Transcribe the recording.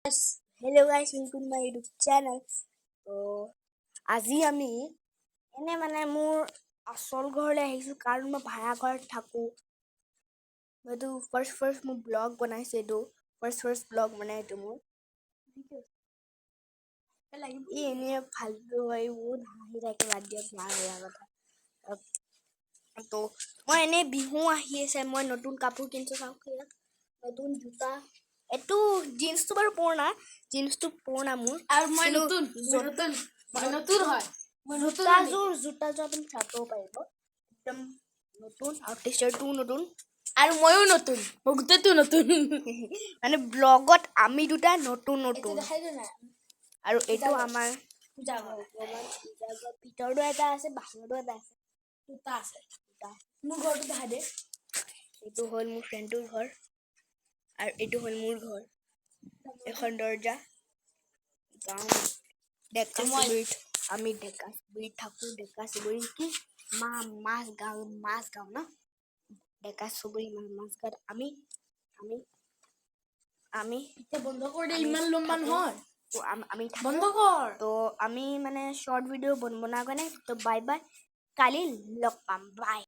Hello guys, welcome to my YouTube channel. তো আজি আমি মানে মোৰ আসল ঘৰলৈ আহিছো কাৰণ মই ভাড়া ঘৰত থাকো। এইটো ফাৰ্ষ্ট মোৰ ব্লগ বনাইছো। এইটো ফাৰ্ষ্ট ব্লগ মানে এইটো মোৰ এনে ফালতু হয় বহুত হাঁহি থাকে বাদ দিয়া কথা। তো মই এনে বিহু আহি আছে, মই নতুন কাপোৰ কিনিছো। চাওক নতুন জোতা, এইটো জিন্সটো বাৰু পুৰণা, মোৰ আৰু মই নতুন হয় জোতাযোৰ আপুনি চাব পাৰিব, একদম নতুন। আৰু টি চাৰ্টটো নতুন, আৰু ময়ো নতুন, গোটেইটো নতুন। মানে ব্লগত আমি দুটা নতুন। আৰু এইটো আমাৰ ভিতৰতো এটা আছে, বাহিৰতো এটা আছে, দুটা আছে। মোৰ ঘৰটো দেখাই দে। এইটো হ'ল মোৰ ফ্ৰেণ্ডটোৰ ঘৰ আৰু এইটো হ'ল মোৰ ঘৰ। এখন দৰ্জা। গাঁও ডেকা চুবুৰীত আমি ডেকা চুবুৰীত থাকো। ডেকা চুবুৰী কি মাছ গাঁও ন, ডেকা চুবুৰী মাছ গাঁৱত আমি এতিয়া বন্ধ কৰি দে, ইমান লম্বা নহয়। আমি বন্ধ কৰ। তো আমি মানে শৰ্ট ভিডিঅ' বনাব কাৰণে। তো বাই বাই, কালি লগ পাম, বাই।